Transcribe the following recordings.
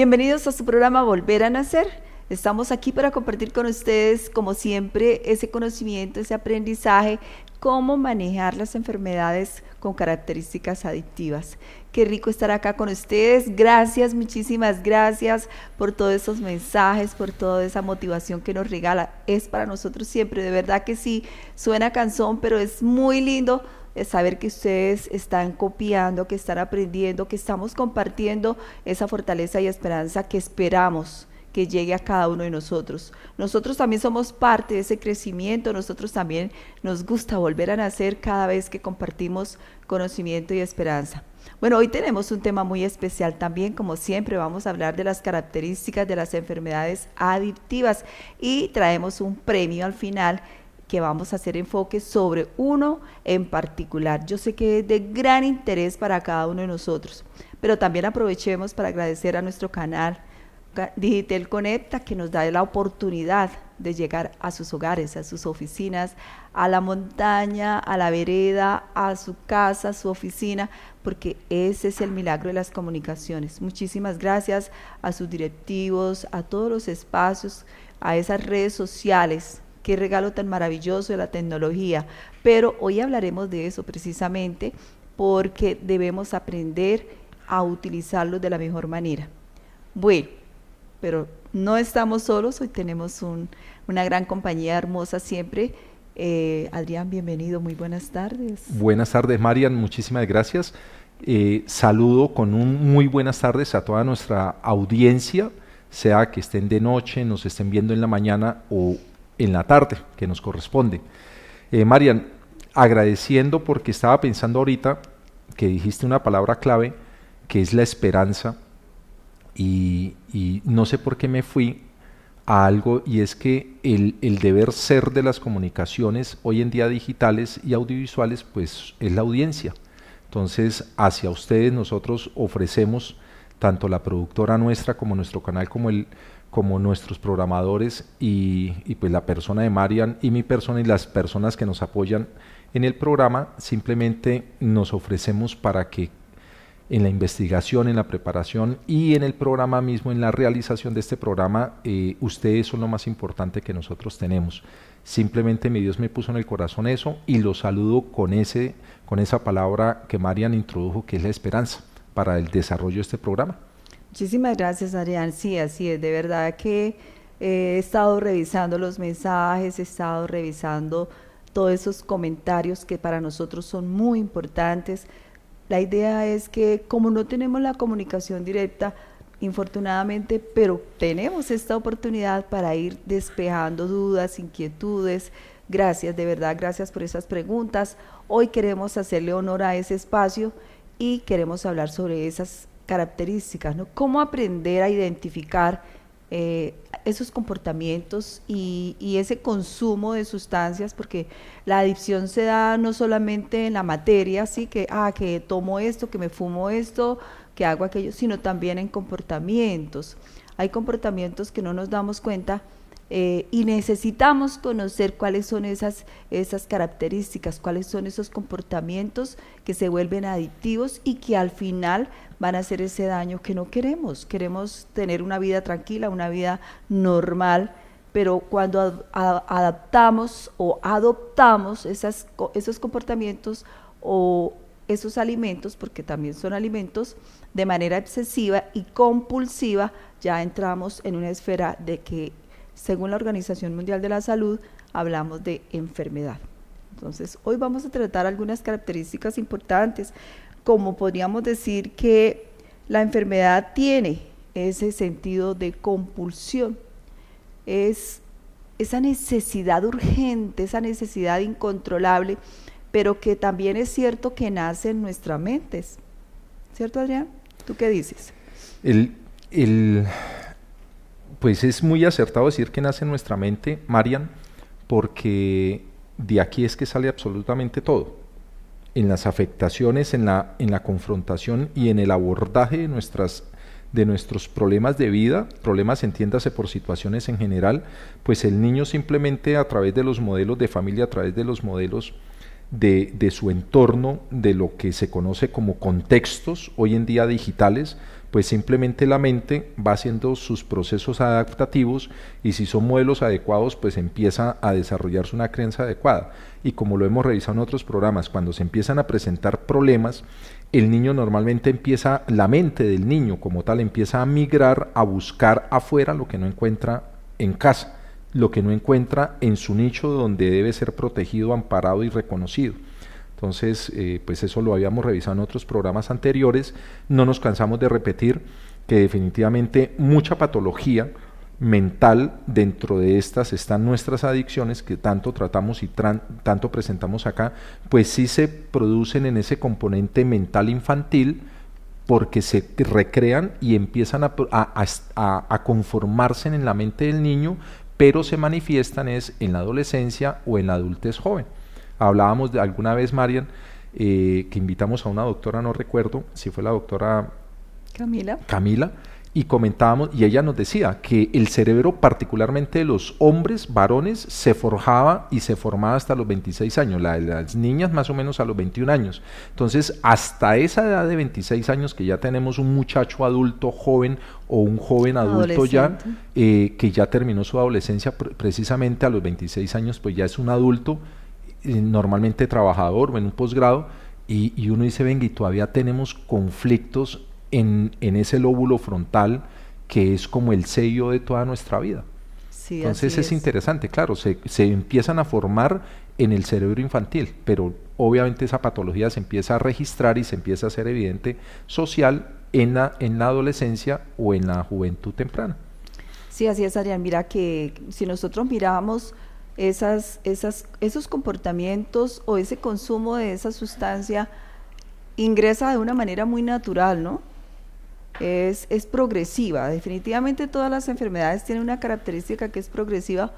Bienvenidos a su programa Volver a Nacer. Estamos aquí para compartir con ustedes, como siempre, ese conocimiento, ese aprendizaje, cómo manejar las enfermedades con características adictivas. Qué rico estar acá con ustedes. Gracias, muchísimas gracias por todos esos mensajes, por toda esa motivación que nos regala. Es para nosotros siempre, de verdad que sí, suena cansón, pero es muy lindo saber que ustedes están copiando, que están aprendiendo, que estamos compartiendo esa fortaleza y esperanza que esperamos que llegue a cada uno de nosotros. Nosotros también somos parte de ese crecimiento, nosotros también nos gusta volver a nacer cada vez que compartimos conocimiento y esperanza. Bueno, hoy tenemos un tema muy especial también, como siempre vamos a hablar de las características de las enfermedades adictivas y traemos un premio al final que vamos a hacer enfoque sobre uno en particular. Yo sé que es de gran interés para cada uno de nosotros, pero también aprovechemos para agradecer a nuestro canal Digitel Conecta, que nos da la oportunidad de llegar a sus hogares, a sus oficinas, a la montaña, a la vereda, a su casa, a su oficina, porque ese es el milagro de las comunicaciones. Muchísimas gracias a sus directivos, a todos los espacios, a esas redes sociales. Qué regalo tan maravilloso de la tecnología. Pero hoy hablaremos de eso precisamente porque debemos aprender a utilizarlos de la mejor manera. Bueno, pero no estamos solos, hoy tenemos una gran compañía hermosa siempre. Adrián, bienvenido, muy buenas tardes. Buenas tardes, Marian, muchísimas gracias. Saludo con un muy buenas tardes a toda nuestra audiencia, sea que estén de noche, nos estén viendo en la mañana o en la tarde, que nos corresponde. Marian, agradeciendo porque estaba pensando ahorita que dijiste una palabra clave, que es la esperanza, y no sé por qué me fui a algo, y es que el deber ser de las comunicaciones hoy en día digitales y audiovisuales, pues es la audiencia. Entonces, hacia ustedes nosotros ofrecemos, tanto la productora nuestra como nuestro canal, como nuestros programadores y pues la persona de Marian y mi persona y las personas que nos apoyan en el programa, simplemente nos ofrecemos para que en la investigación, en la preparación y en el programa mismo, en la realización de este programa, ustedes son lo más importante que nosotros tenemos. Simplemente mi Dios me puso en el corazón eso y lo saludo con esa palabra que Marian introdujo, que es la esperanza para el desarrollo de este programa. Muchísimas gracias, Adrián. Sí, así es, de verdad que he estado revisando los mensajes, he estado revisando todos esos comentarios que para nosotros son muy importantes. La idea es que como no tenemos la comunicación directa, infortunadamente, pero tenemos esta oportunidad para ir despejando dudas, inquietudes. Gracias, de verdad, gracias por esas preguntas. Hoy queremos hacerle honor a ese espacio y queremos hablar sobre esas características, ¿no? Cómo aprender a identificar esos comportamientos y ese consumo de sustancias, porque la adicción se da no solamente en la materia, ¿sí? que tomo esto, que me fumo esto, que hago aquello, sino también en comportamientos. Hay comportamientos que no nos damos cuenta y necesitamos conocer cuáles son esas características, cuáles son esos comportamientos que se vuelven adictivos y que al final van a hacer ese daño que no queremos. Queremos tener una vida tranquila, una vida normal, pero cuando adaptamos o adoptamos esos comportamientos o esos alimentos, porque también son alimentos, de manera excesiva y compulsiva, ya entramos en una esfera de que, según la Organización Mundial de la Salud, hablamos de enfermedad. Entonces, hoy vamos a tratar algunas características importantes, como podríamos decir que la enfermedad tiene ese sentido de compulsión, es esa necesidad urgente, esa necesidad incontrolable, pero que también es cierto que nace en nuestras mentes. ¿Cierto, Adrián? ¿Tú qué dices? Pues es muy acertado decir que nace en nuestra mente, Marian, porque de aquí es que sale absolutamente todo. En las afectaciones, en la confrontación y en el abordaje de nuestros problemas de vida, problemas entiéndase por situaciones en general, pues el niño simplemente a través de los modelos de familia, a través de los modelos de su entorno, de lo que se conoce como contextos hoy en día digitales, pues simplemente la mente va haciendo sus procesos adaptativos y si son modelos adecuados, pues empieza a desarrollarse una creencia adecuada. Y como lo hemos revisado en otros programas, cuando se empiezan a presentar problemas, el niño normalmente empieza, la mente del niño como tal, empieza a migrar a buscar afuera lo que no encuentra en casa, lo que no encuentra en su nicho donde debe ser protegido, amparado y reconocido. Entonces, pues eso lo habíamos revisado en otros programas anteriores, no nos cansamos de repetir que definitivamente mucha patología mental dentro de estas están nuestras adicciones que tanto tratamos y tanto presentamos acá, pues sí se producen en ese componente mental infantil porque se recrean y empiezan a conformarse en la mente del niño, pero se manifiestan es en la adolescencia o en la adultez joven. Hablábamos de alguna vez, Marian, que invitamos a una doctora, no recuerdo si fue la doctora Camila, y comentábamos, y ella nos decía que el cerebro particularmente de los hombres, varones, se forjaba y se formaba hasta los 26 años, la de las niñas más o menos a los 21 años. Entonces, hasta esa edad de 26 años que ya tenemos un muchacho adulto joven o un joven adulto ya, que ya terminó su adolescencia precisamente a los 26 años, pues ya es un adulto, normalmente trabajador o en un posgrado, y uno dice, venga, y todavía tenemos conflictos en ese lóbulo frontal que es como el sello de toda nuestra vida. Sí, entonces es interesante, claro, se empiezan a formar en el cerebro infantil, pero obviamente esa patología se empieza a registrar y se empieza a hacer evidente social en la adolescencia o en la juventud temprana. Sí, así es, Adrián. Mira que si nosotros mirábamos esos comportamientos o ese consumo de esa sustancia, ingresa de una manera muy natural, ¿no? Es progresiva. Definitivamente todas las enfermedades tienen una característica que es progresiva,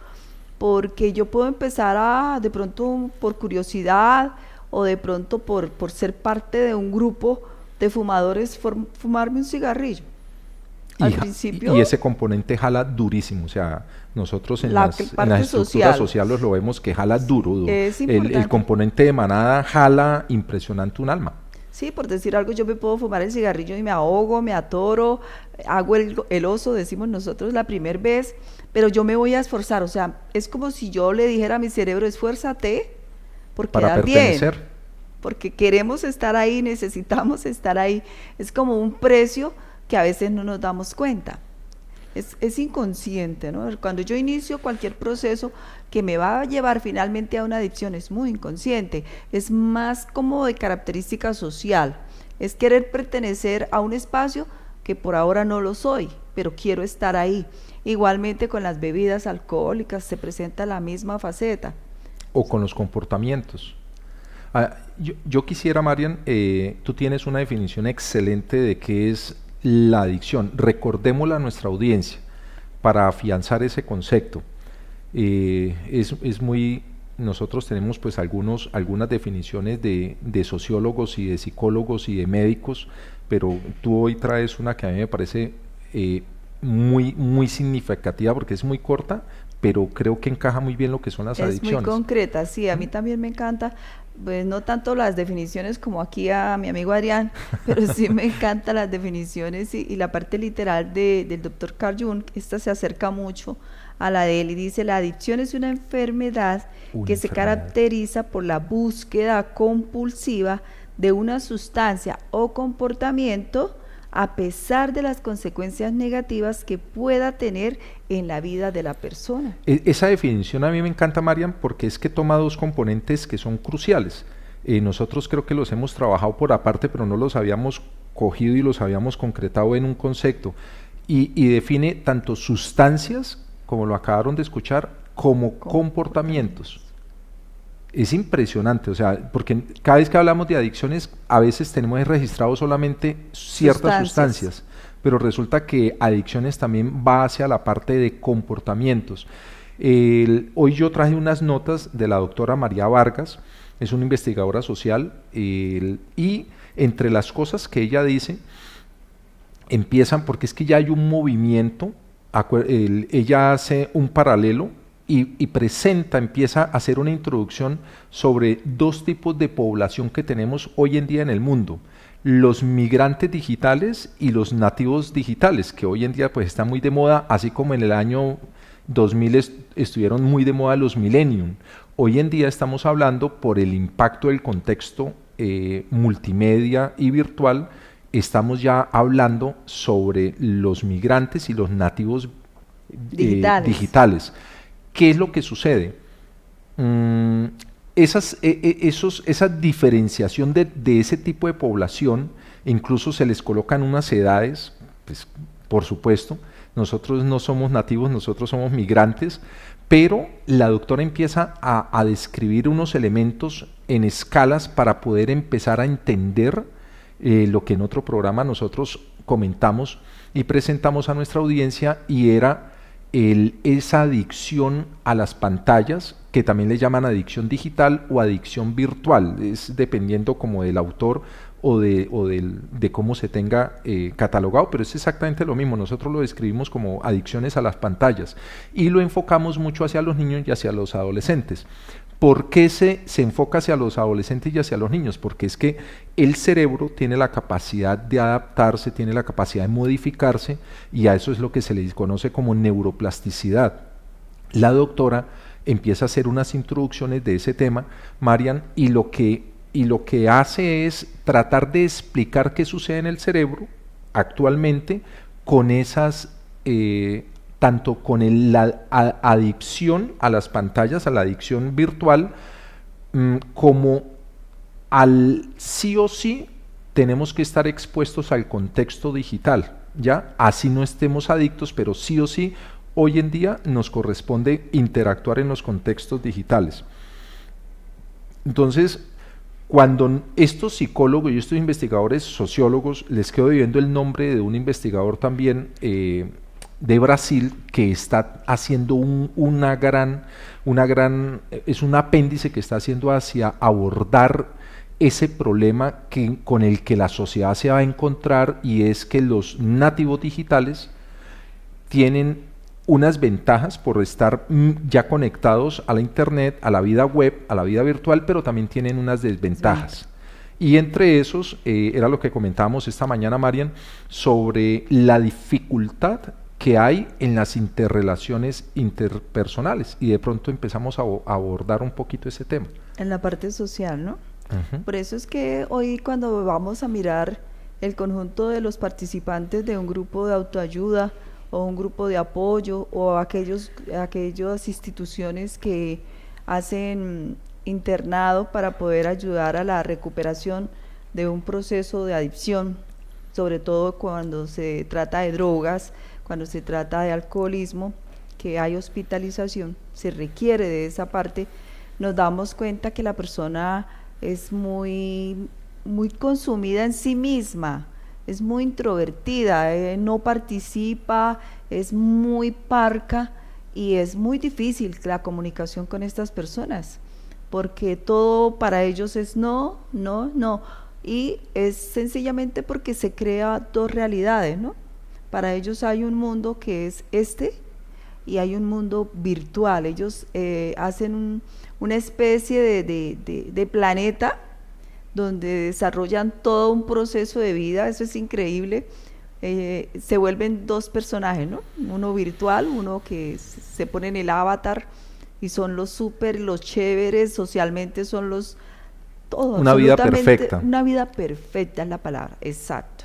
porque yo puedo empezar de pronto por curiosidad o de pronto por ser parte de un grupo de fumadores, fumarme un cigarrillo. Al principio, y ese componente jala durísimo, o sea, nosotros en las estructuras sociales lo vemos que jala duro. El componente de manada jala impresionante un alma. Sí, por decir algo, yo me puedo fumar el cigarrillo y me ahogo, me atoro, hago el oso, decimos nosotros la primera vez, pero yo me voy a esforzar, o sea, es como si yo le dijera a mi cerebro, esfuérzate por quedar bien, porque queremos estar ahí, necesitamos estar ahí, es como un precio que a veces no nos damos cuenta. Es inconsciente, ¿no? Cuando yo inicio cualquier proceso que me va a llevar finalmente a una adicción, es muy inconsciente, es más como de característica social, es querer pertenecer a un espacio que por ahora no lo soy, pero quiero estar ahí. Igualmente con las bebidas alcohólicas se presenta la misma faceta. O con los comportamientos. Yo quisiera, Marian, tú tienes una definición excelente de qué es la adicción. Recordémosla a nuestra audiencia para afianzar ese concepto. Es muy, nosotros tenemos pues algunas definiciones de sociólogos y de psicólogos y de médicos, pero tú hoy traes una que a mí me parece muy significativa porque es muy corta, pero creo que encaja muy bien lo que son las adicciones. Es muy concreta, sí, a mí también me encanta, pues no tanto las definiciones como aquí a mi amigo Adrián, pero sí me encantan las definiciones y la parte literal del doctor Carl Jung. Esta se acerca mucho a la de él y dice: la adicción es una enfermedad que se caracteriza por la búsqueda compulsiva de una sustancia o comportamiento a pesar de las consecuencias negativas que pueda tener en la vida de la persona. Esa definición a mí me encanta, Marian, porque es que toma dos componentes que son cruciales. Nosotros creo que los hemos trabajado por aparte, pero no los habíamos cogido y los habíamos concretado en un concepto. Y define tanto sustancias, como lo acabaron de escuchar, como comportamientos. Es impresionante, o sea, porque cada vez que hablamos de adicciones, a veces tenemos registrado solamente ciertas sustancias, pero resulta que adicciones también va hacia la parte de comportamientos. Hoy yo traje unas notas de la doctora María Vargas, es una investigadora social, y entre las cosas que ella dice, empiezan, porque es que ya hay un movimiento, ella hace un paralelo, y empieza a hacer una introducción sobre dos tipos de población que tenemos hoy en día en el mundo: los migrantes digitales y los nativos digitales, que hoy en día pues están muy de moda, así como en el año 2000 estuvieron muy de moda los millennium. Hoy en día estamos hablando, por el impacto del contexto multimedia y virtual, estamos ya hablando sobre los migrantes y los nativos digitales. ¿Qué es lo que sucede? Esa diferenciación de ese tipo de población, incluso se les colocan unas edades, pues, por supuesto, nosotros no somos nativos, nosotros somos migrantes, pero la doctora empieza a describir unos elementos en escalas para poder empezar a entender lo que en otro programa nosotros comentamos y presentamos a nuestra audiencia, y era esa adicción a las pantallas, que también le llaman adicción digital o adicción virtual, es dependiendo como del autor o de cómo se tenga catalogado, pero es exactamente lo mismo. Nosotros lo describimos como adicciones a las pantallas y lo enfocamos mucho hacia los niños y hacia los adolescentes. ¿Por qué se enfoca hacia los adolescentes y hacia los niños? Porque es que el cerebro tiene la capacidad de adaptarse, tiene la capacidad de modificarse, y a eso es lo que se le conoce como neuroplasticidad. La doctora empieza a hacer unas introducciones de ese tema, Marian, y lo que hace es tratar de explicar qué sucede en el cerebro actualmente con esas, tanto con la adicción a las pantallas, a la adicción virtual, como al sí o sí tenemos que estar expuestos al contexto digital, ¿ya? Así no estemos adictos, pero sí o sí hoy en día nos corresponde interactuar en los contextos digitales. Entonces, cuando estos psicólogos y estos investigadores sociólogos, les quedo viendo el nombre de un investigador también de Brasil, que está haciendo es un apéndice que está haciendo hacia abordar ese problema con el que la sociedad se va a encontrar, y es que los nativos digitales tienen unas ventajas por estar ya conectados a la internet, a la vida web, a la vida virtual, pero también tienen unas desventajas. Sí. Y entre esos, era lo que comentábamos esta mañana, Marian, sobre la dificultad que hay en las interrelaciones interpersonales, y de pronto empezamos a abordar un poquito ese tema. En la parte social, ¿no? Por eso es que hoy, cuando vamos a mirar el conjunto de los participantes de un grupo de autoayuda o un grupo de apoyo, o aquellas instituciones que hacen internado para poder ayudar a la recuperación de un proceso de adicción, sobre todo cuando se trata de drogas, cuando se trata de alcoholismo, que hay hospitalización, se requiere de esa parte, nos damos cuenta que la persona es muy consumida en sí misma, es muy introvertida, no participa, es muy parca, y es muy difícil la comunicación con estas personas, porque todo para ellos es no, no, no, y es sencillamente porque se crea dos realidades, ¿no? Para ellos hay un mundo que es y hay un mundo virtual. Ellos hacen una especie de planeta donde desarrollan todo un proceso de vida. Eso es increíble. Se vuelven dos personajes, ¿no? Uno virtual, uno que se pone en el avatar, y son los chéveres, socialmente son los todo. Una vida perfecta. Una vida perfecta es la palabra, exacto.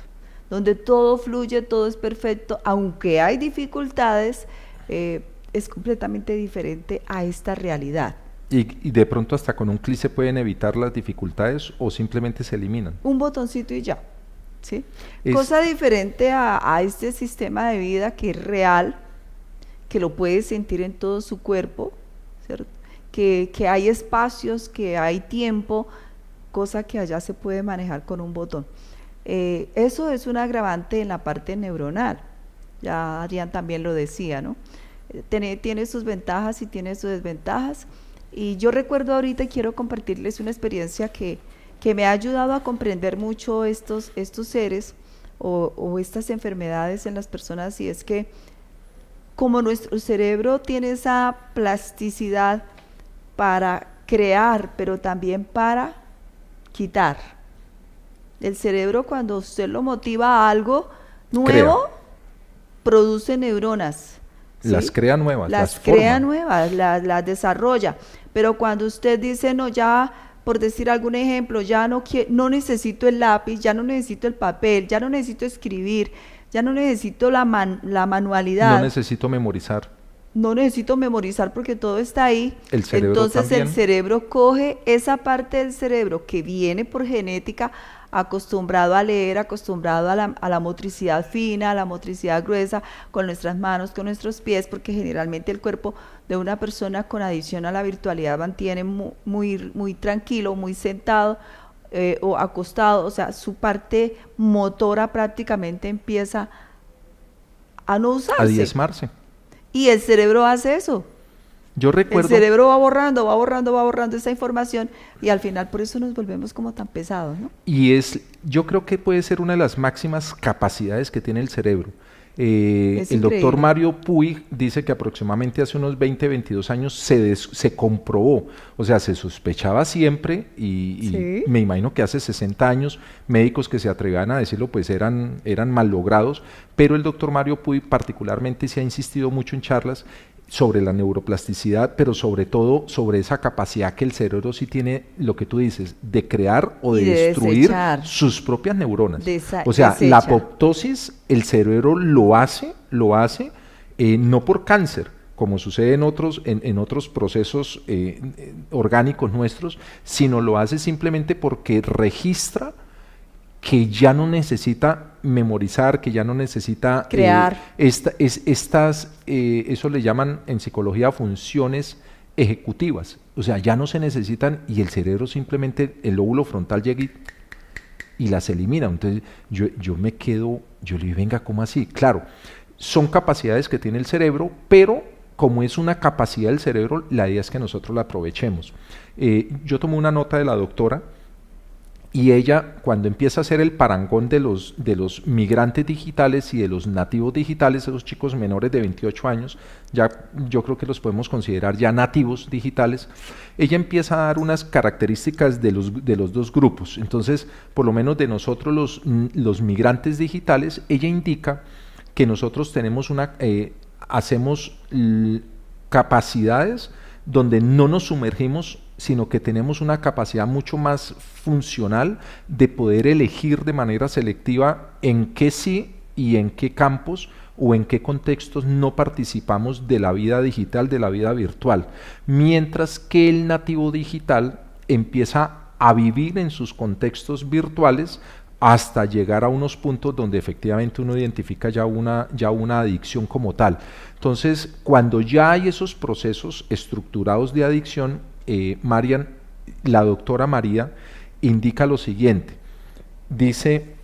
Donde todo fluye, todo es perfecto, aunque hay dificultades, es completamente diferente a esta realidad. Y de pronto hasta con un clic se pueden evitar las dificultades, o simplemente se eliminan. Un botoncito y ya, ¿sí? Cosa diferente a este sistema de vida que es real, que lo puede sentir en todo su cuerpo, ¿cierto? Que hay espacios, que hay tiempo, cosa que allá se puede manejar con un botón. Eso es un agravante en la parte neuronal, ya Adrián también lo decía, ¿no? Tiene sus ventajas y tiene sus desventajas. Y yo recuerdo ahorita, y quiero compartirles una experiencia que me ha ayudado a comprender mucho estos seres o estas enfermedades en las personas, y es que como nuestro cerebro tiene esa plasticidad para crear, pero también para quitar. El cerebro, cuando usted lo motiva a algo nuevo, Crea. produce neuronas. ¿sí? Las crea nuevas, Las forma. crea nuevas, las desarrolla. Pero cuando usted dice, no, ya, por decir algún ejemplo, ya no necesito el lápiz, ya no necesito el papel, ya no necesito escribir, ya no necesito la No manualidad, necesito memorizar. no necesito memorizar porque todo está ahí. El cerebro Entonces también. el cerebro coge esa parte del cerebro que viene por genética, acostumbrado a leer, acostumbrado a la motricidad fina, a la motricidad gruesa, con nuestras manos, con nuestros pies, porque generalmente el cuerpo de una persona con adicción a la virtualidad mantiene muy tranquilo, muy sentado o acostado, o sea, su parte motora prácticamente empieza a no A usarse. diezmarse. Y el cerebro hace eso. Yo El recuerdo, cerebro va borrando esa información y al final por eso nos volvemos como tan pesados, ¿no? yo creo que puede ser una de las máximas capacidades que tiene el cerebro. Es El doctor increíble. Mario Puig dice que aproximadamente hace unos 20, 22 años se comprobó, o sea, se sospechaba siempre y Sí. me imagino que hace 60 años médicos que se atrevían a decirlo pues eran mal logrados, pero el doctor Mario Puig particularmente se ha insistido mucho en charlas sobre la neuroplasticidad, pero sobre todo sobre esa capacidad que el cerebro sí tiene, lo que tú dices, de crear o de Y de destruir desechar. sus propias neuronas. Desa- O sea, desecha. la apoptosis, el cerebro lo hace no por cáncer, como sucede en otros procesos orgánicos nuestros, sino lo hace simplemente porque registra que ya no necesita memorizar, que ya no necesita Crear. eso le llaman en psicología funciones ejecutivas, o sea, ya no se necesitan y el cerebro simplemente, el lóbulo frontal llega y las elimina. Entonces yo me quedo, yo le digo, venga, ¿cómo así? Claro, son capacidades que tiene el cerebro, pero como es una capacidad del cerebro, la idea es que nosotros la aprovechemos. Yo tomé una nota de la doctora y ella, cuando empieza a hacer el parangón de los migrantes digitales y de los nativos digitales, esos chicos menores de 28 años, ya yo creo que los podemos considerar ya nativos digitales, ella empieza a dar unas características de los dos grupos. Entonces, por lo menos de nosotros los migrantes digitales, ella indica que nosotros tenemos hacemos capacidades donde no nos sumergimos, sino que tenemos una capacidad mucho más funcional de poder elegir de manera selectiva en qué sí y en qué campos o en qué contextos no participamos de la vida digital, de la vida virtual, mientras que el nativo digital empieza a vivir en sus contextos virtuales hasta llegar a unos puntos donde efectivamente uno identifica ya una adicción como tal. Entonces, cuando ya hay esos procesos estructurados de adicción, Marian, la doctora María indica lo siguiente, dice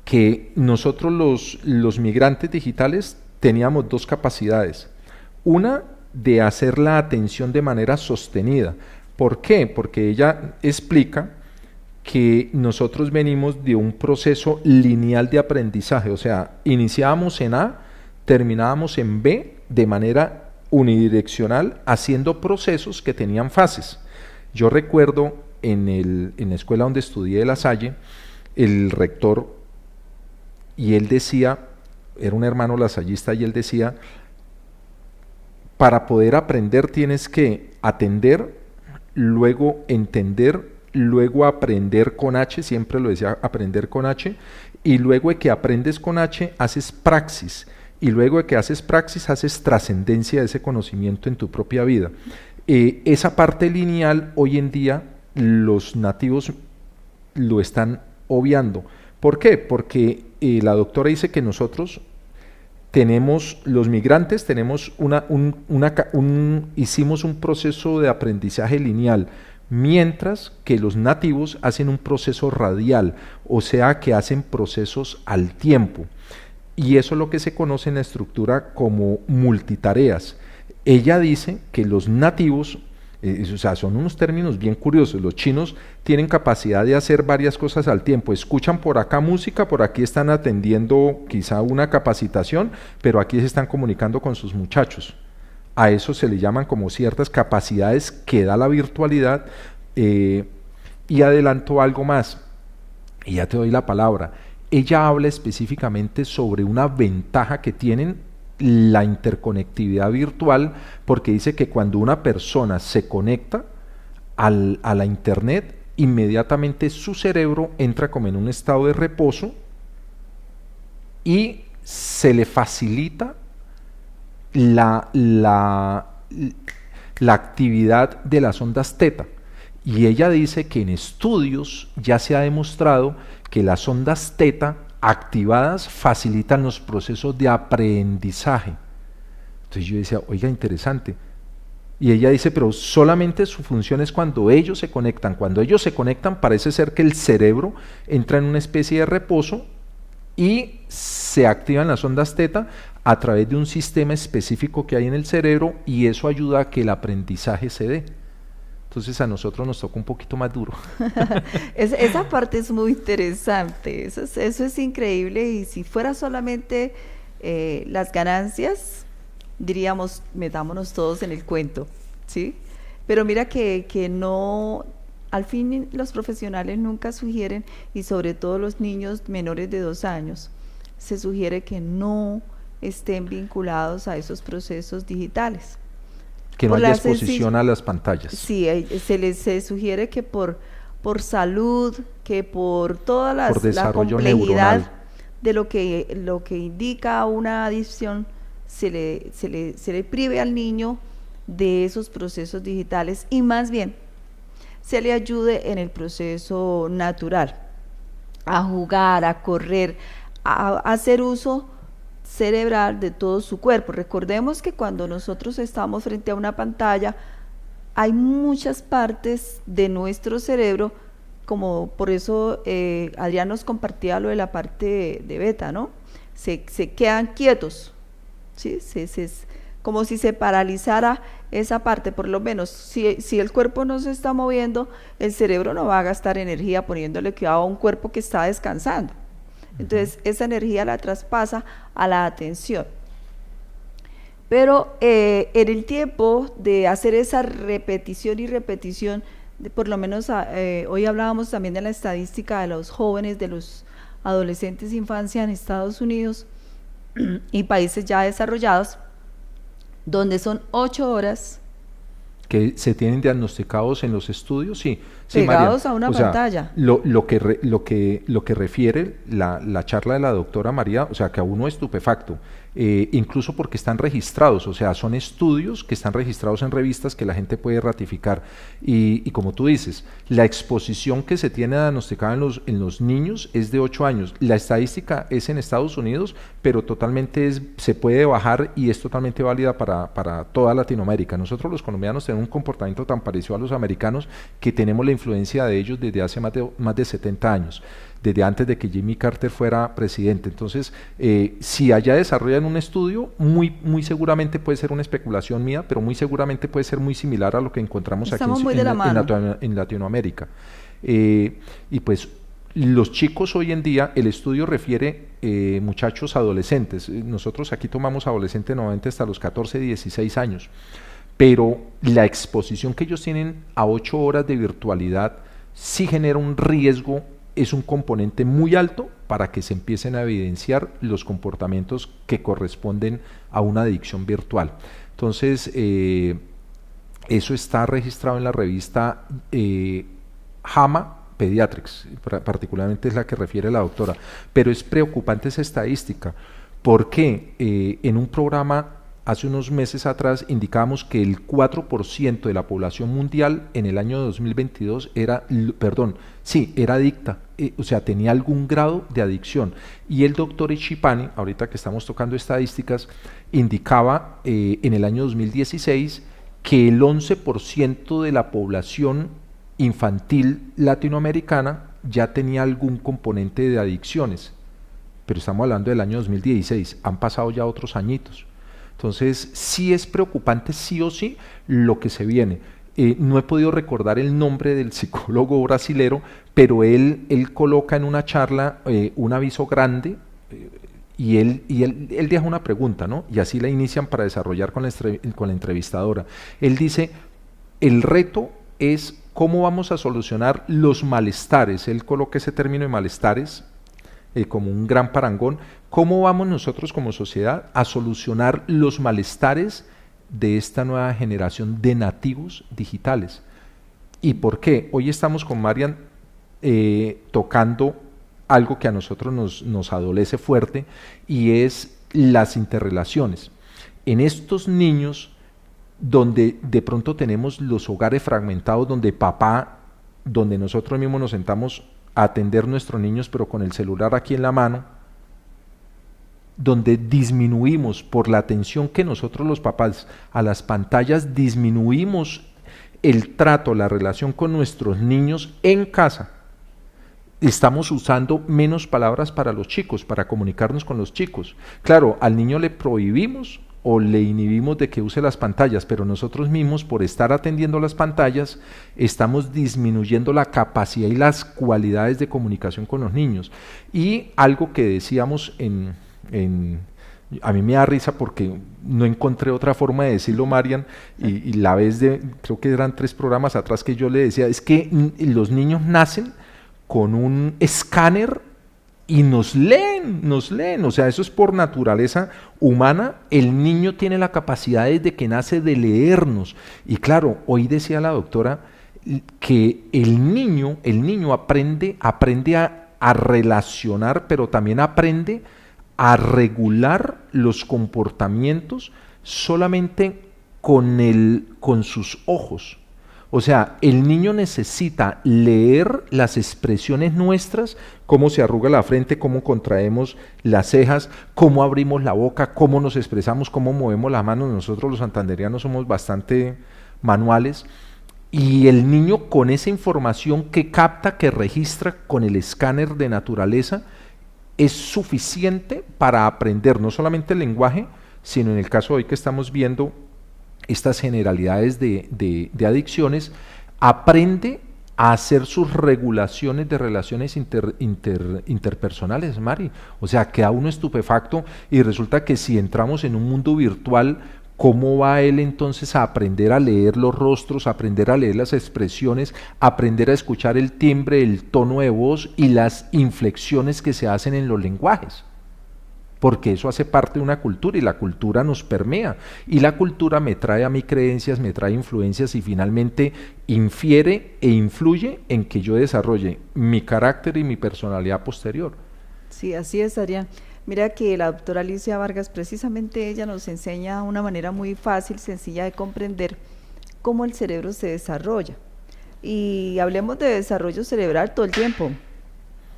que nosotros los migrantes digitales teníamos dos capacidades, una de hacer la atención de manera sostenida. ¿Por qué? Porque ella explica que nosotros venimos de un proceso lineal de aprendizaje, o sea, iniciábamos en A, terminábamos en B de manera unidireccional, haciendo procesos que tenían fases. Yo recuerdo en la escuela donde estudié de La Salle, el rector, y él decía, era un hermano lasallista, y él decía, para poder aprender tienes que atender, luego entender, luego aprender con H, siempre lo decía, aprender con H, y luego de que aprendes con H, haces praxis, y luego de que haces praxis, haces trascendencia de ese conocimiento en tu propia vida. Esa parte lineal, hoy en día, los nativos lo están obviando. ¿Por qué? Porque la doctora dice que nosotros los migrantes tenemos hicimos un proceso de aprendizaje lineal, mientras que los nativos hacen un proceso radial, o sea que hacen procesos al tiempo. Y eso es lo que se conoce en la estructura como multitareas. Ella dice que los nativos, o sea, son unos términos bien curiosos, los chinos tienen capacidad de hacer varias cosas al tiempo, escuchan por acá música, por aquí están atendiendo quizá una capacitación, pero aquí se están comunicando con sus muchachos. A eso se le llaman como ciertas capacidades que da la virtualidad. Y adelanto algo más. y ya te doy la palabra. Ella habla específicamente sobre una ventaja que tienen la interconectividad virtual, porque dice que cuando una persona se conecta a la internet, inmediatamente su cerebro entra como en un estado de reposo y se le facilita la actividad de las ondas teta. Y ella dice que en estudios ya se ha demostrado que las ondas teta activadas facilitan los procesos de aprendizaje. Entonces yo decía, oiga, interesante. Y ella dice, pero solamente su función es cuando ellos se conectan. Cuando ellos se conectan parece ser que el cerebro entra en una especie de reposo y se activan las ondas teta a través de un sistema específico que hay en el cerebro, y eso ayuda a que el aprendizaje se dé. Entonces a nosotros nos toca un poquito más duro. Esa parte es muy interesante, eso es increíble, y si fuera solamente las ganancias, diríamos, metámonos todos en el cuento, ¿sí? Pero mira que no, al fin los profesionales nunca sugieren, y sobre todo los niños menores de 2 años, se sugiere que no estén vinculados a esos procesos digitales. Que no haya exposición a las pantallas. Sí, se sugiere que por salud, que por toda la complejidad neuronal de lo que indica una adicción, se le prive al niño de esos procesos digitales, y más bien se le ayude en el proceso natural, a jugar, a correr, a hacer uso cerebral de todo su cuerpo. Recordemos que cuando nosotros estamos frente a una pantalla, hay muchas partes de nuestro cerebro, como por eso Adrián nos compartía lo de la parte de beta, ¿no? Se quedan quietos, ¿sí? Como si se paralizara esa parte. Por lo menos si el cuerpo no se está moviendo, el cerebro no va a gastar energía poniéndole cuidado a un cuerpo que está descansando. Entonces esa energía la traspasa a la atención. Pero en el tiempo de hacer esa repetición y repetición, por lo menos hoy hablábamos también de la estadística de los jóvenes, de los adolescentes de infancia en Estados Unidos y países ya desarrollados, donde son 8 horas que se tienen diagnosticados en los estudios, sí, pegados María, a una pantalla. Lo que refiere la charla de la doctora María, o sea, que a uno estupefacto, incluso porque están registrados, o sea, son estudios que están registrados en revistas que la gente puede ratificar, y como tú dices, la exposición que se tiene diagnosticada en los niños es de 8 años, la estadística es en Estados Unidos, pero totalmente se puede bajar y es totalmente válida para toda Latinoamérica. Nosotros los colombianos tenemos un comportamiento tan parecido a los americanos, que tenemos la influencia de ellos desde hace más de 70 años, desde antes de que Jimmy Carter fuera presidente. Entonces, si allá desarrollan un estudio, muy seguramente puede ser una especulación mía, pero muy seguramente puede ser muy similar a lo que encontramos aquí en Latinoamérica. Y pues los chicos hoy en día, el estudio refiere muchachos adolescentes. Nosotros aquí tomamos adolescentes normalmente hasta los 14, 16 años. Pero la exposición que ellos tienen a 8 horas de virtualidad sí genera un riesgo, es un componente muy alto para que se empiecen a evidenciar los comportamientos que corresponden a una adicción virtual. Entonces, eso está registrado en la revista JAMA Pediatrics, particularmente es la que refiere la doctora, pero es preocupante esa estadística, porque en un programa hace unos meses atrás indicábamos que el 4% de la población mundial en el año 2022 era adicta, o sea, tenía algún grado de adicción. Y el doctor Echipani, ahorita que estamos tocando estadísticas, indicaba en el año 2016 que el 11% de la población infantil latinoamericana ya tenía algún componente de adicciones. Pero estamos hablando del año 2016, han pasado ya otros añitos. Entonces, sí es preocupante, sí o sí, lo que se viene. No he podido recordar el nombre del psicólogo brasilero, pero él coloca en una charla un aviso grande y él deja una pregunta, ¿no? Y así la inician para desarrollar con la entrevistadora. Él dice, el reto es cómo vamos a solucionar los malestares. Él coloca ese término de malestares como un gran parangón. ¿Cómo vamos nosotros como sociedad a solucionar los malestares de esta nueva generación de nativos digitales? ¿Y por qué? Hoy estamos con Marian tocando algo que a nosotros nos adolece fuerte, y es las interrelaciones. En estos niños donde de pronto tenemos los hogares fragmentados, donde nosotros mismos nos sentamos a atender nuestros niños pero con el celular aquí en la mano, donde disminuimos por la atención que nosotros los papás a las pantallas, disminuimos el trato, la relación con nuestros niños en casa. Estamos usando menos palabras para los chicos, para comunicarnos con los chicos. Claro, al niño le prohibimos o le inhibimos de que use las pantallas, pero nosotros mismos, por estar atendiendo las pantallas, estamos disminuyendo la capacidad y las cualidades de comunicación con los niños. Y algo que decíamos a mí me da risa porque no encontré otra forma de decirlo, Marian, y la vez creo que eran 3 programas atrás que yo le decía, es que los niños nacen con un escáner y nos leen, o sea, eso es por naturaleza humana. El niño tiene la capacidad desde que nace de leernos, y claro, hoy decía la doctora que el niño aprende a relacionar, pero también aprende a regular los comportamientos solamente con sus ojos. O sea, el niño necesita leer las expresiones nuestras, cómo se arruga la frente, cómo contraemos las cejas, cómo abrimos la boca, cómo nos expresamos, cómo movemos las manos. Nosotros los santanderianos somos bastante manuales, y el niño, con esa información que capta, que registra con el escáner de naturaleza, es suficiente para aprender no solamente el lenguaje, sino en el caso de hoy que estamos viendo estas generalidades de adicciones, aprende a hacer sus regulaciones de relaciones interpersonales, Mari. O sea, queda uno estupefacto, y resulta que si entramos en un mundo virtual, ¿cómo va él entonces a aprender a leer los rostros, a aprender a leer las expresiones, a aprender a escuchar el timbre, el tono de voz y las inflexiones que se hacen en los lenguajes? Porque eso hace parte de una cultura, y la cultura nos permea, y la cultura me trae a mí creencias, me trae influencias, y finalmente infiere e influye en que yo desarrolle mi carácter y mi personalidad posterior. Sí, así es, Adrián. Mira que la doctora Alicia Vargas, precisamente ella nos enseña una manera muy fácil, sencilla de comprender cómo el cerebro se desarrolla. Y hablemos de desarrollo cerebral todo el tiempo.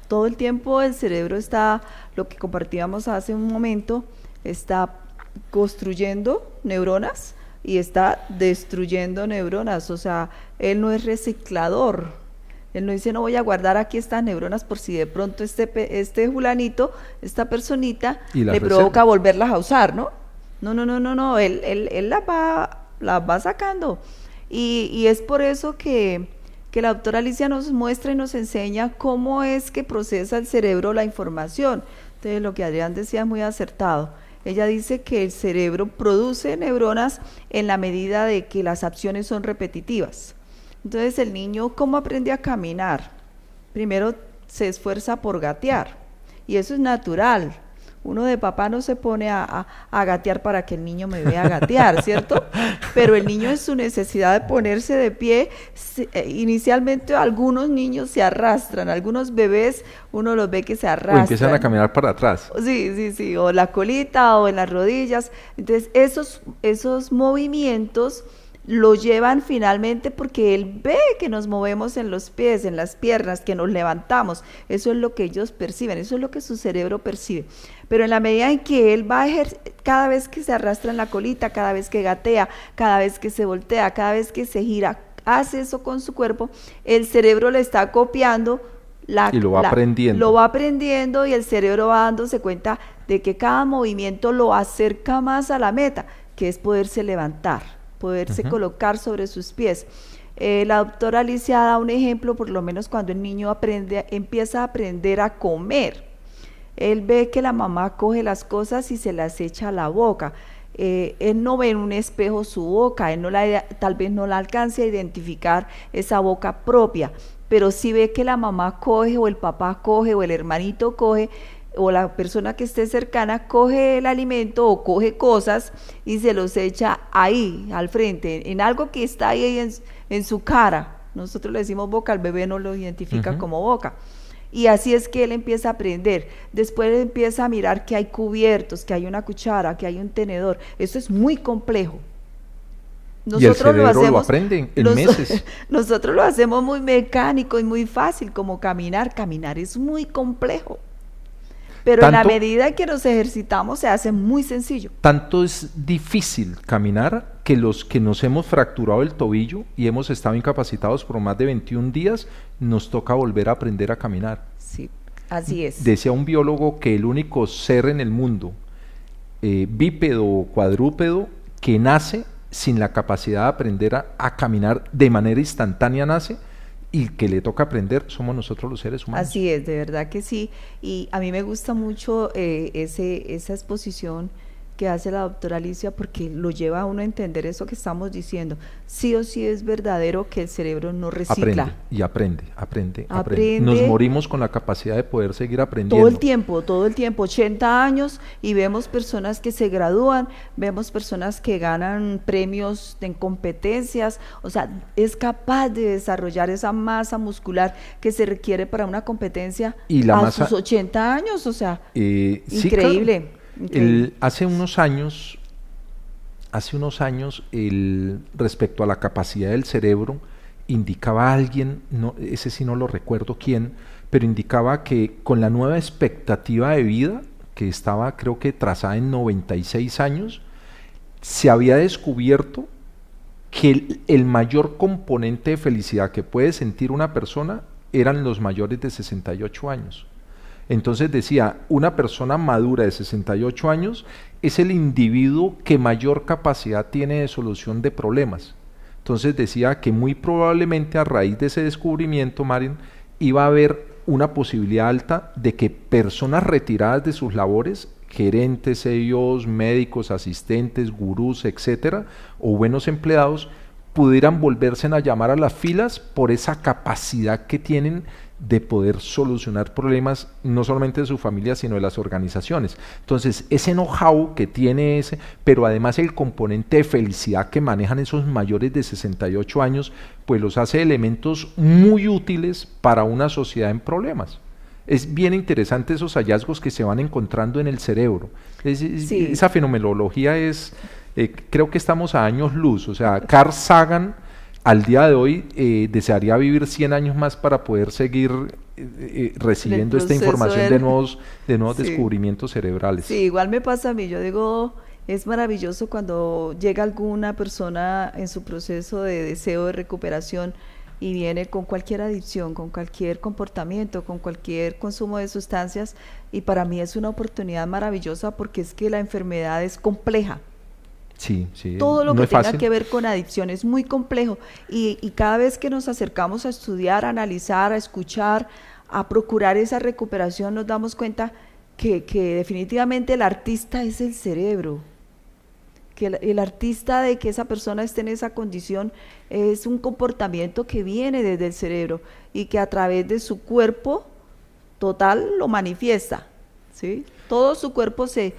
Todo el tiempo el cerebro está, lo que compartíamos hace un momento, está construyendo neuronas y está destruyendo neuronas. O sea, él no es reciclador. Él no dice, no, voy a guardar aquí estas neuronas por si de pronto este fulanito, esta personita, le provoca volverlas a usar, ¿no? No, él las va sacando. Y es por eso que la doctora Alicia nos muestra y nos enseña cómo es que procesa el cerebro la información. Entonces, lo que Adrián decía es muy acertado. Ella dice que el cerebro produce neuronas en la medida de que las acciones son repetitivas. Entonces, el niño, ¿cómo aprende a caminar? Primero se esfuerza por gatear, y eso es natural. Uno de papá no se pone a gatear para que el niño me vea gatear, ¿cierto? Pero el niño, en su necesidad de ponerse de pie, inicialmente algunos niños se arrastran, algunos bebés uno los ve que se arrastran. O empiezan a caminar para atrás. Sí, o la colita o en las rodillas. Entonces, esos movimientos lo llevan finalmente porque él ve que nos movemos en los pies, en las piernas, que nos levantamos. Eso es lo que ellos perciben, eso es lo que su cerebro percibe. Pero en la medida en que él va cada vez que se arrastra en la colita, cada vez que gatea, cada vez que se voltea, cada vez que se gira, hace eso con su cuerpo, el cerebro le está copiando y lo va aprendiendo. Lo va aprendiendo, y el cerebro va dándose cuenta de que cada movimiento lo acerca más a la meta, que es poderse levantar, poderse colocar sobre sus pies. La doctora Alicia da un ejemplo, por lo menos cuando el niño empieza a aprender a comer. Él ve que la mamá coge las cosas y se las echa a la boca. él no ve en un espejo su boca, él tal vez no la alcance a identificar esa boca propia, pero sí ve que la mamá coge o el papá coge o el hermanito coge o la persona que esté cercana coge el alimento o coge cosas y se los echa ahí, al frente, en algo que está ahí en su cara. Nosotros le decimos boca, el bebé no lo identifica como boca. Y así es que él empieza a aprender. Después él empieza a mirar que hay cubiertos, que hay una cuchara, que hay un tenedor. Eso es muy complejo. Y el cerebro lo aprende en meses. Nosotros lo hacemos muy mecánico y muy fácil, como caminar. Caminar es muy complejo. Pero en la medida en que nos ejercitamos se hace muy sencillo. Tanto es difícil caminar que los que nos hemos fracturado el tobillo y hemos estado incapacitados por más de 21 días, nos toca volver a aprender a caminar. Sí, así es. Decía un biólogo que el único ser en el mundo, bípedo o cuadrúpedo, que nace sin la capacidad de aprender a caminar de manera instantánea nace, y que le toca aprender somos nosotros los seres humanos. Así es, de verdad que sí. Y a mí me gusta mucho esa exposición que hace la doctora Alicia, porque lo lleva a uno a entender eso que estamos diciendo. Sí o sí es verdadero que el cerebro no recicla. Aprende. Nos morimos con la capacidad de poder seguir aprendiendo. Todo el tiempo, 80 años, y vemos personas que se gradúan, vemos personas que ganan premios en competencias, o sea, es capaz de desarrollar esa masa muscular que se requiere para una competencia y sus 80 años, o sea, increíble. Sí, claro. Hace unos años, respecto a la capacidad del cerebro, indicaba alguien, ese sí no lo recuerdo quién, pero indicaba que con la nueva expectativa de vida, que estaba creo que trazada en 96 años, se había descubierto que el mayor componente de felicidad que puede sentir una persona eran los mayores de 68 años. Entonces decía, una persona madura de 68 años es el individuo que mayor capacidad tiene de solución de problemas. Entonces decía que muy probablemente a raíz de ese descubrimiento, Maren, iba a haber una posibilidad alta de que personas retiradas de sus labores, gerentes, CEOs, médicos, asistentes, gurús, etcétera, o buenos empleados, pudieran volverse a llamar a las filas por esa capacidad que tienen de poder solucionar problemas no solamente de su familia, sino de las organizaciones. Entonces, ese know-how que tiene pero además el componente de felicidad que manejan esos mayores de 68 años, pues los hace elementos muy útiles para una sociedad en problemas. Es bien interesante esos hallazgos que se van encontrando en el cerebro. Sí. Esa fenomenología creo que estamos a años luz. O sea, Carl Sagan al día de hoy desearía vivir 100 años más para poder seguir recibiendo esta información de nuevos descubrimientos cerebrales. Sí, igual me pasa a mí. Yo digo, es maravilloso cuando llega alguna persona en su proceso de deseo de recuperación y viene con cualquier adicción, con cualquier comportamiento, con cualquier consumo de sustancias, y para mí es una oportunidad maravillosa porque es que la enfermedad es compleja. Sí, todo lo que tenga que ver con adicción es muy complejo, y cada vez que nos acercamos a estudiar, a analizar, a escuchar, a procurar esa recuperación, nos damos cuenta que definitivamente el artista es el cerebro, que el artista de que esa persona esté en esa condición es un comportamiento que viene desde el cerebro y que a través de su cuerpo total lo manifiesta, ¿sí? Todo su cuerpo se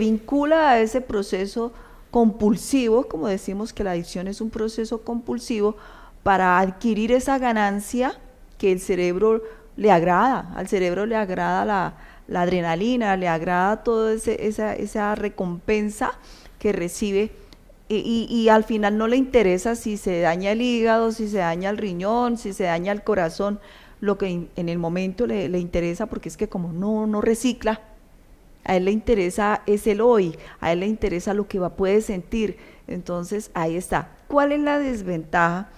vincula a ese proceso compulsivo, como decimos que la adicción es un proceso compulsivo, para adquirir esa ganancia que el cerebro le agrada. Al cerebro le agrada la adrenalina, le agrada toda esa recompensa que recibe, y al final no le interesa si se daña el hígado, si se daña el riñón, si se daña el corazón. Lo que en el momento le interesa, porque es que como no recicla, a él le interesa es el hoy, a él le interesa lo que puede sentir. Entonces ahí está. ¿Cuál es la desventaja?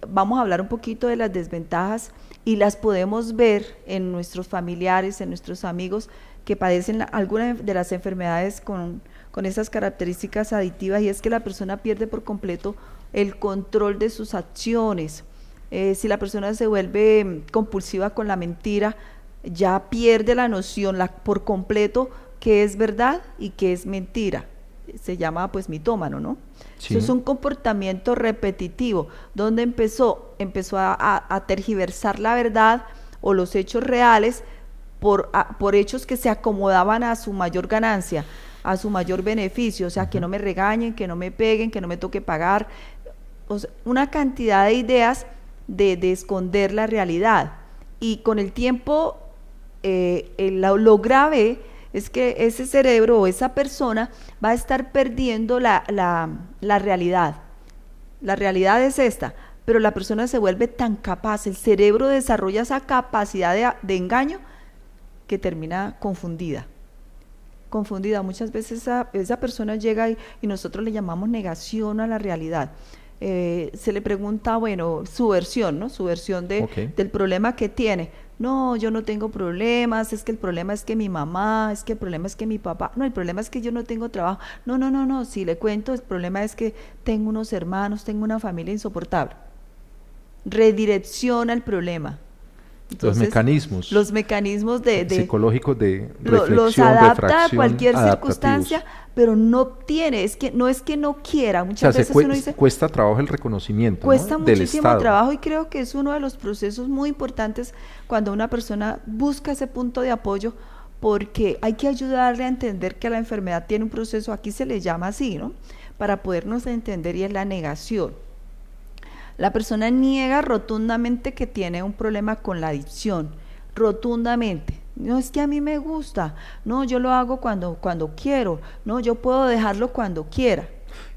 Vamos a hablar un poquito de las desventajas, y las podemos ver en nuestros familiares, en nuestros amigos que padecen alguna de las enfermedades con esas características adictivas, y es que la persona pierde por completo el control de sus acciones. Si la persona se vuelve compulsiva con la mentira, ya pierde la noción por completo qué es verdad y qué es mentira. se llama pues mitómano, ¿no? Sí. Eso es un comportamiento repetitivo, donde empezó a tergiversar la verdad o los hechos reales por hechos que se acomodaban a su mayor ganancia, a su mayor beneficio, o sea, que no me regañen, que no me peguen, que no me toque pagar, o sea, una cantidad de ideas de esconder la realidad. Y con el tiempo, lo grave es que ese cerebro o esa persona va a estar perdiendo la realidad. La realidad es esta, pero la persona se vuelve tan capaz, el cerebro desarrolla esa capacidad de engaño que termina confundida. Muchas veces esa persona llega y nosotros le llamamos negación a la realidad. Se le pregunta, bueno, su versión, ¿no? Su versión del problema que tiene. No, yo no tengo problemas, es que el problema es que mi mamá, es que el problema es que mi papá, no, el problema es que yo no tengo trabajo. No, si le cuento, el problema es que tengo unos hermanos, tengo una familia insoportable. Redirecciona el problema. Entonces, los mecanismos psicológicos de reflexión, los adapta refracción, a cualquier circunstancia, pero no tiene, no es que no quiera, muchas veces uno dice, cuesta trabajo el reconocimiento, cuesta ¿no? muchísimo trabajo, y creo que es uno de los procesos muy importantes cuando una persona busca ese punto de apoyo, porque hay que ayudarle a entender que la enfermedad tiene un proceso, aquí se le llama así, ¿no? Para podernos entender, y es la negación. La persona niega rotundamente que tiene un problema con la adicción, rotundamente. No, es que a mí me gusta, no, yo lo hago cuando quiero, no, yo puedo dejarlo cuando quiera.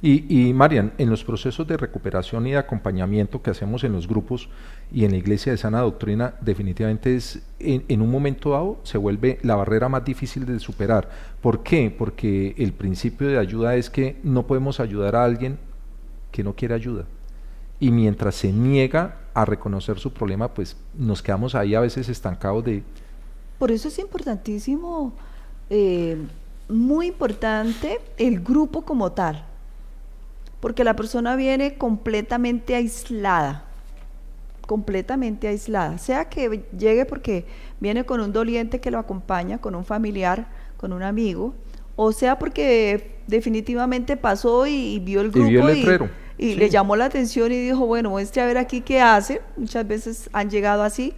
Y Marian, en los procesos de recuperación y de acompañamiento que hacemos en los grupos y en la Iglesia de Sana Doctrina, definitivamente en un momento dado se vuelve la barrera más difícil de superar. ¿Por qué? Porque el principio de ayuda es que no podemos ayudar a alguien que no quiere ayuda. Y mientras se niega a reconocer su problema, pues nos quedamos ahí a veces estancados de... Por eso es importantísimo, muy importante el grupo como tal, porque la persona viene completamente aislada, sea que llegue porque viene con un doliente que lo acompaña, con un familiar, con un amigo, o sea porque definitivamente pasó y vio el grupo y vio el letrero. Y Sí. le llamó la atención y dijo, bueno, muestre a ver aquí qué hace. Muchas veces han llegado así,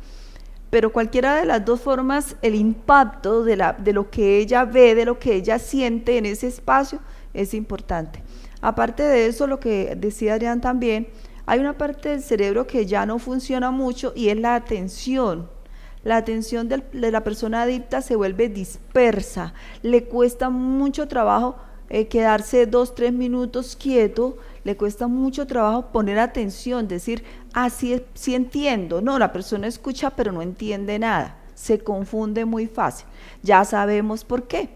pero cualquiera de las dos formas, el impacto de lo que ella ve, de lo que ella siente en ese espacio es importante. Aparte de eso, lo que decía Adrián también, hay una parte del cerebro que ya no funciona mucho, y es la atención. La atención de la persona adicta se vuelve dispersa, le cuesta mucho trabajo quedarse 2-3 minutos quieto, le cuesta mucho trabajo poner atención, decir, sí entiendo. No, la persona escucha pero no entiende nada, se confunde muy fácil. Ya sabemos por qué,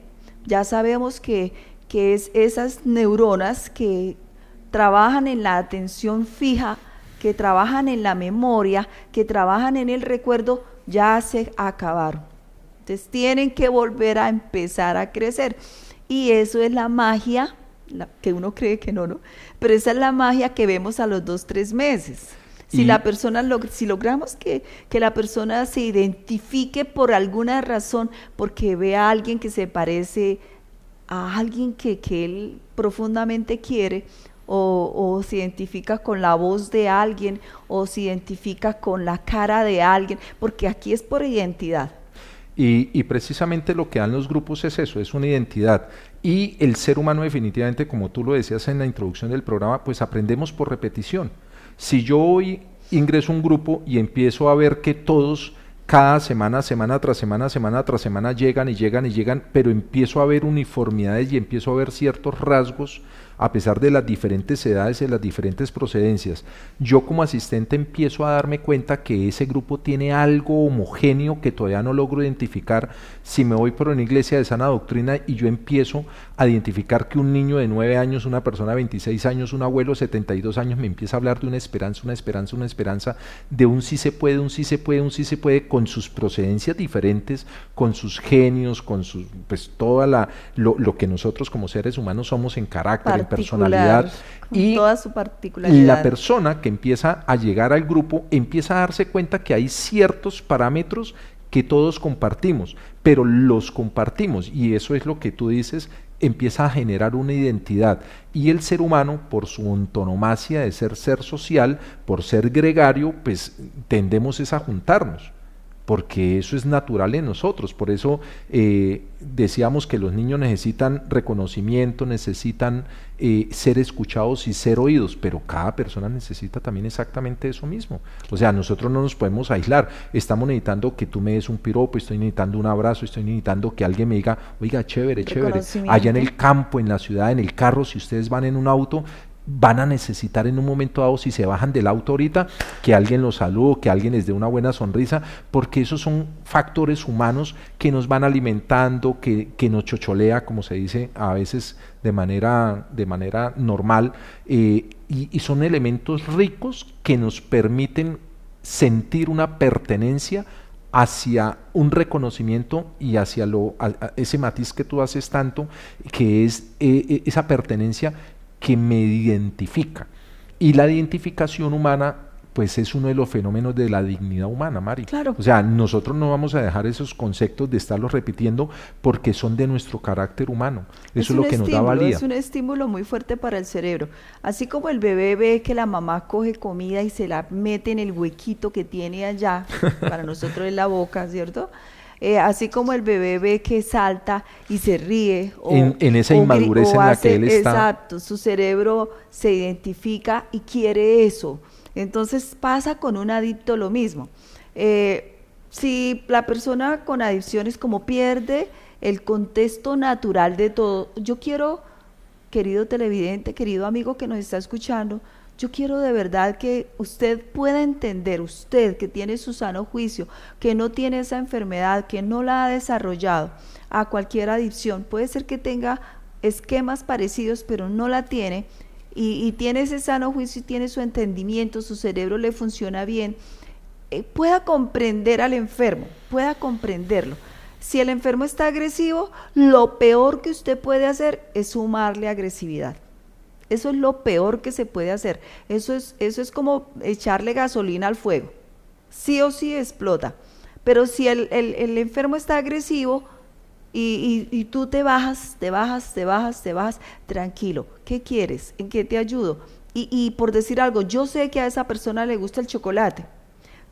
ya sabemos que es esas neuronas que trabajan en la atención fija, que trabajan en la memoria, que trabajan en el recuerdo, ya se acabaron. Entonces tienen que volver a empezar a crecer. Y eso es la magia, que uno cree que no, pero esa es la magia que vemos a los 2-3 meses. Si la persona, si logramos que la persona se identifique por alguna razón, porque ve a alguien que se parece a alguien que él profundamente quiere, o se identifica con la voz de alguien, o se identifica con la cara de alguien, porque aquí es por identidad. Y precisamente lo que dan los grupos es eso, es una identidad. Y el ser humano definitivamente, como tú lo decías en la introducción del programa, pues aprendemos por repetición. Si yo hoy ingreso a un grupo y empiezo a ver que todos cada semana, semana tras semana, semana tras semana llegan, pero empiezo a ver uniformidades y empiezo a ver ciertos rasgos a pesar de las diferentes edades y las diferentes procedencias, yo como asistente empiezo a darme cuenta que ese grupo tiene algo homogéneo que todavía no logro identificar. Si me voy por una iglesia de sana doctrina y yo empiezo a identificar que un niño de 9 años, una persona de 26 años, un abuelo de 72 años me empieza a hablar de una esperanza, de un sí se puede, un sí se puede, un sí se puede, con sus procedencias diferentes, con sus genios, con sus, pues toda lo que nosotros como seres humanos somos en carácter, en personalidad, y toda su particularidad. La persona que empieza a llegar al grupo empieza a darse cuenta que hay ciertos parámetros que todos compartimos, pero los compartimos, y eso es lo que tú dices, empieza a generar una identidad, y el ser humano, por su antonomasia de ser social, por ser gregario, pues tendemos es a juntarnos, porque eso es natural en nosotros. Por eso decíamos que los niños necesitan reconocimiento, necesitan ser escuchados y ser oídos, pero cada persona necesita también exactamente eso mismo. O sea, nosotros no nos podemos aislar. Estamos necesitando que tú me des un piropo, estoy necesitando un abrazo, estoy necesitando que alguien me diga, oiga, chévere, chévere. Allá en el campo, en la ciudad, en el carro, si ustedes van en un auto, van a necesitar en un momento dado, si se bajan del auto ahorita, que alguien los salude, que alguien les dé una buena sonrisa, porque esos son factores humanos que nos van alimentando, que nos chocholea, como se dice a veces de manera normal, y son elementos ricos que nos permiten sentir una pertenencia hacia un reconocimiento y hacia ese matiz que tú haces tanto, que es esa pertenencia que me identifica. Y la identificación humana, pues es uno de los fenómenos de la dignidad humana, Mari. Claro. O sea, nosotros no vamos a dejar esos conceptos de estarlos repitiendo porque son de nuestro carácter humano. Eso es lo que nos da valía. Es un estímulo muy fuerte para el cerebro. Así como el bebé ve que la mamá coge comida y se la mete en el huequito que tiene allá, para nosotros es la boca, ¿cierto? Así como el bebé ve que salta y se ríe en esa inmadurez en la que él está. Exacto, su cerebro se identifica y quiere eso. Entonces pasa con un adicto lo mismo. Si la persona con adicciones como pierde el contexto natural de todo, yo quiero, querido televidente, querido amigo que nos está escuchando, yo quiero de verdad que usted pueda entender, usted que tiene su sano juicio, que no tiene esa enfermedad, que no la ha desarrollado a cualquier adicción, puede ser que tenga esquemas parecidos, pero no la tiene, y tiene ese sano juicio y tiene su entendimiento, su cerebro le funciona bien, pueda comprender al enfermo, pueda comprenderlo. Si el enfermo está agresivo, lo peor que usted puede hacer es sumarle agresividad. Eso es lo peor que se puede hacer. Eso es como echarle gasolina al fuego. Sí o sí explota. Pero si el enfermo está agresivo y tú te bajas, tranquilo. ¿Qué quieres? ¿En qué te ayudo? Y por decir algo, yo sé que a esa persona le gusta el chocolate.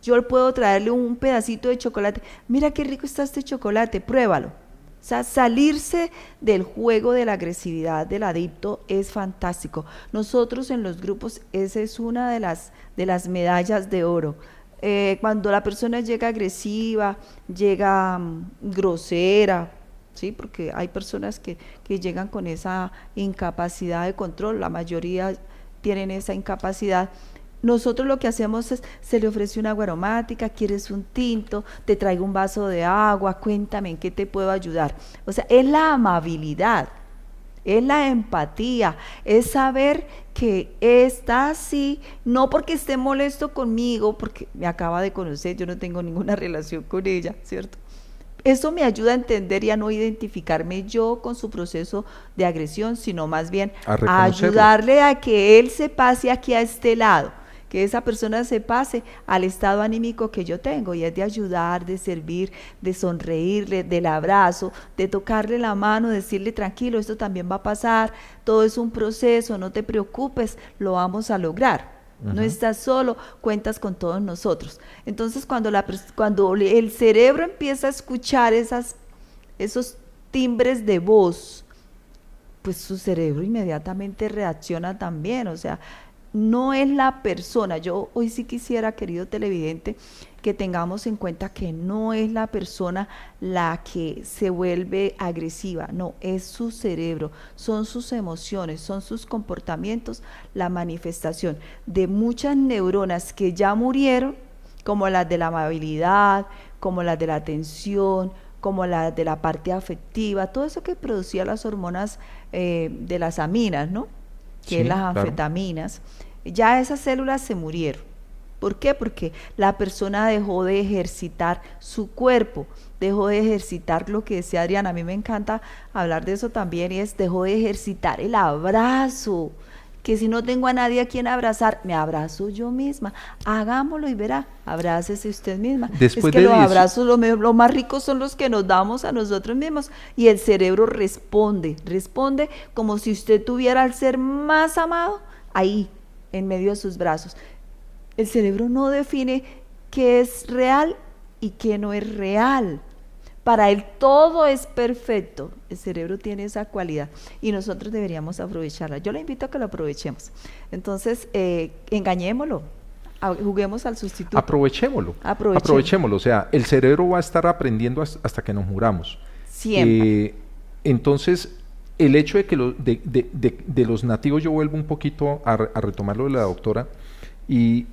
Yo puedo traerle un pedacito de chocolate. Mira qué rico está este chocolate, pruébalo. O sea, salirse del juego de la agresividad del adicto es fantástico. Nosotros en los grupos, esa es una de las medallas de oro. Cuando la persona llega agresiva, llega grosera, ¿sí? Porque hay personas que llegan con esa incapacidad de control, la mayoría tienen esa incapacidad. Nosotros lo que hacemos es, se le ofrece una agua aromática, quieres un tinto, te traigo un vaso de agua, cuéntame en qué te puedo ayudar. O sea, es la amabilidad, es la empatía, es saber que está así, no porque esté molesto conmigo, porque me acaba de conocer, yo no tengo ninguna relación con ella, ¿cierto? Eso me ayuda a entender y a no identificarme yo con su proceso de agresión, sino más bien a ayudarle a que él se pase aquí a este lado, que esa persona se pase al estado anímico que yo tengo, y es de ayudar, de servir, de sonreírle, del abrazo, de tocarle la mano, decirle tranquilo, esto también va a pasar, todo es un proceso, no te preocupes, lo vamos a lograr. No estás solo, cuentas con todos nosotros. Entonces cuando el cerebro empieza a escuchar esos timbres de voz, pues su cerebro inmediatamente reacciona también. O sea, no es la persona. Yo hoy sí quisiera, querido televidente, que tengamos en cuenta que no es la persona la que se vuelve agresiva, no, es su cerebro, son sus emociones, son sus comportamientos, la manifestación de muchas neuronas que ya murieron, como las de la amabilidad, como las de la atención, como las de la parte afectiva, todo eso que producía las hormonas de las aminas, ¿no? Que sí, es las claro. anfetaminas, ya esas células se murieron. ¿Por qué? Porque la persona dejó de ejercitar su cuerpo, dejó de ejercitar lo que decía Adriana. A mí me encanta hablar de eso también, y es dejó de ejercitar el abrazo. que si no tengo a nadie a quien abrazar, me abrazo yo misma. Hagámoslo y verá, abrácese usted misma. Después es que de los 10 abrazos lo más ricos son los que nos damos a nosotros mismos y el cerebro responde como si usted tuviera al ser más amado ahí, en medio de sus brazos. El cerebro no define qué es real y qué no es real. Para él todo es perfecto. El cerebro tiene esa cualidad y nosotros deberíamos aprovecharla. Yo le invito a que lo aprovechemos. Entonces, engañémoslo, juguemos al sustituto. Aprovechémoslo. O sea, el cerebro va a estar aprendiendo hasta que nos muramos. Siempre. Entonces, el hecho de que de los nativos, yo vuelvo un poquito a retomar lo de la doctora, y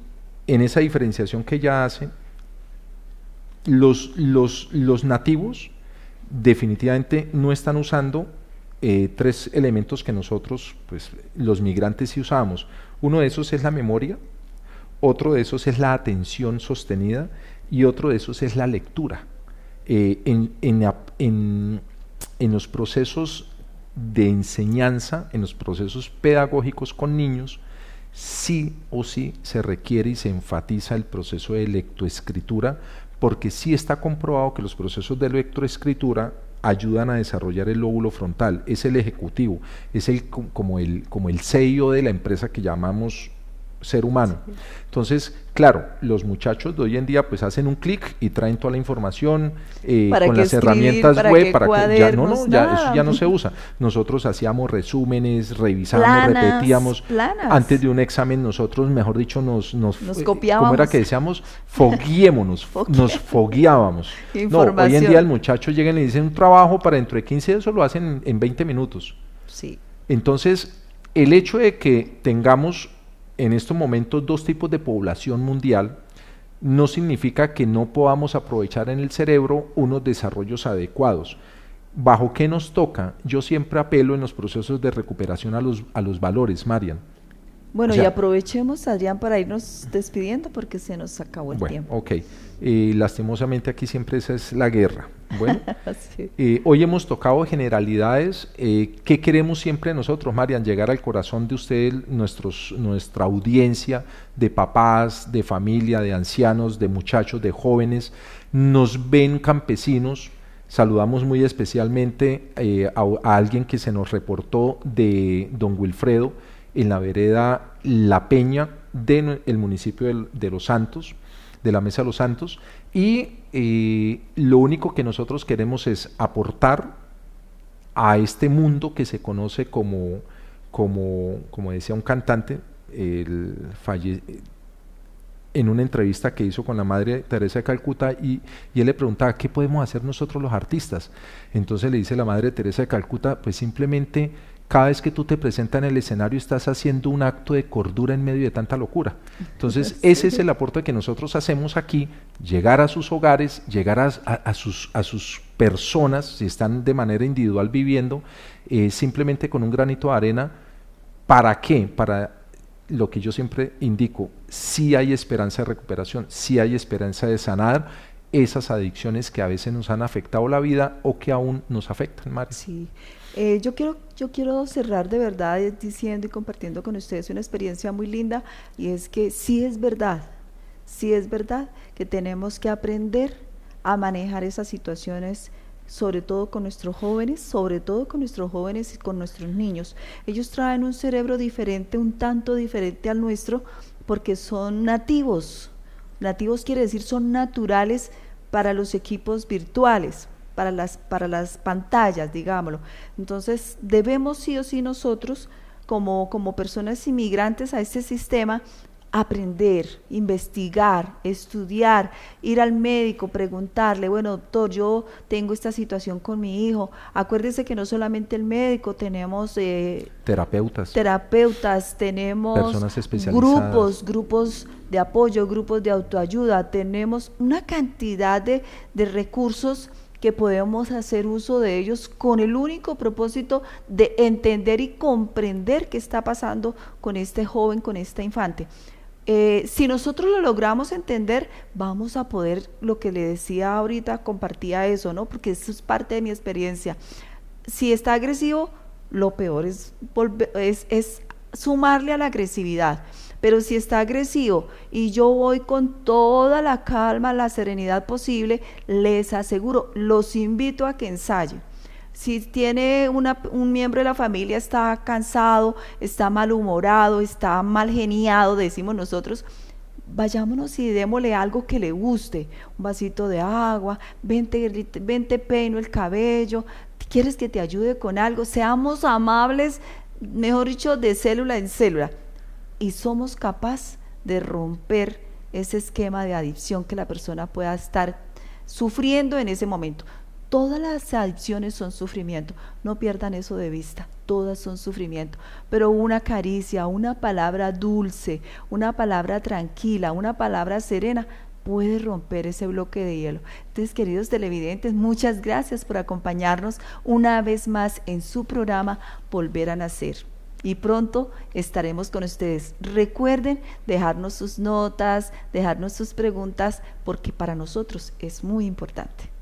en esa diferenciación que ella hace, los nativos definitivamente no están usando 3 elementos que nosotros, pues los migrantes sí usamos. Uno de esos es la memoria, otro de esos es la atención sostenida y otro de esos es la lectura. En los procesos de enseñanza, en los procesos pedagógicos con niños, sí o sí se requiere y se enfatiza el proceso de lectoescritura, porque sí está comprobado que los procesos de lectoescritura ayudan a desarrollar el lóbulo frontal, es el ejecutivo, es como el CEO de la empresa que llamamos ser humano. Entonces, claro, los muchachos de hoy en día pues hacen un clic y traen toda la información con las herramientas web, para que eso ya no se usa. Nosotros hacíamos resúmenes, revisábamos, repetíamos. Antes de un examen nosotros, mejor dicho, nos copiábamos. ¿Cómo era que decíamos? Foguiémonos, nos fogueábamos. No, hoy en día el muchacho llega y le dice un trabajo para dentro de 15 días, eso lo hacen en 20 minutos. Sí. Entonces, el hecho de que tengamos en estos momentos 2 tipos de población mundial no significa que no podamos aprovechar en el cerebro unos desarrollos adecuados. ¿Bajo qué nos toca? Yo siempre apelo en los procesos de recuperación a los valores, Marian. Bueno, y aprovechemos, Adrián, para irnos despidiendo porque se nos acabó el tiempo. Ok, lastimosamente aquí siempre esa es la guerra. Bueno, sí. Hoy hemos tocado generalidades. ¿Qué queremos siempre nosotros, Marian? Llegar al corazón de usted, nuestra audiencia de papás, de familia, de ancianos, de muchachos, de jóvenes. Nos ven campesinos. Saludamos muy especialmente a alguien que se nos reportó de don Wilfredo, en la vereda La Peña del municipio de Los Santos, de la Mesa de los Santos, y lo único que nosotros queremos es aportar a este mundo que se conoce como decía un cantante, en una entrevista que hizo con la Madre Teresa de Calcuta, y él le preguntaba, ¿qué podemos hacer nosotros los artistas? Entonces le dice la Madre Teresa de Calcuta, pues simplemente cada vez que tú te presentas en el escenario estás haciendo un acto de cordura en medio de tanta locura. Entonces sí, ese es el aporte que nosotros hacemos aquí, llegar a sus hogares, llegar a sus personas, si están de manera individual viviendo, simplemente con un granito de arena. ¿Para qué? Para lo que yo siempre indico, sí hay esperanza de recuperación, sí hay esperanza de sanar esas adicciones que a veces nos han afectado la vida o que aún nos afectan, Mari. Sí. Yo quiero cerrar de verdad diciendo y compartiendo con ustedes una experiencia muy linda, y es que sí es verdad que tenemos que aprender a manejar esas situaciones, sobre todo con nuestros jóvenes y con nuestros niños. Ellos traen un cerebro diferente, un tanto diferente al nuestro, porque son nativos. Nativos quiere decir son naturales para los equipos virtuales, para las pantallas, digámoslo. Entonces debemos sí o sí nosotros, como personas inmigrantes a este sistema, aprender, investigar, estudiar, ir al médico, preguntarle, bueno, doctor, yo tengo esta situación con mi hijo. Acuérdese que no solamente el médico, tenemos terapeutas, tenemos personas especializadas, grupos de apoyo, grupos de autoayuda, tenemos una cantidad de recursos que podemos hacer uso de ellos con el único propósito de entender y comprender qué está pasando con este joven, con este infante. Si nosotros lo logramos entender, vamos a poder, lo que le decía ahorita, compartía eso, ¿no? Porque eso es parte de mi experiencia. Si está agresivo, lo peor es sumarle a la agresividad. Pero si está agresivo y yo voy con toda la calma, la serenidad posible, les aseguro, los invito a que ensayen. Si tiene un miembro de la familia está cansado, está malhumorado, está mal geniado, decimos nosotros, vayámonos y démosle algo que le guste, un vasito de agua, vente peino el cabello, ¿quieres que te ayude con algo? Seamos amables, mejor dicho, de célula en célula, y somos capaces de romper ese esquema de adicción que la persona pueda estar sufriendo en ese momento. Todas las adicciones son sufrimiento, no pierdan eso de vista, todas son sufrimiento, pero una caricia, una palabra dulce, una palabra tranquila, una palabra serena puede romper ese bloque de hielo. Entonces, queridos televidentes, muchas gracias por acompañarnos una vez más en su programa Volver a Nacer. Y pronto estaremos con ustedes. Recuerden dejarnos sus notas, dejarnos sus preguntas, porque para nosotros es muy importante.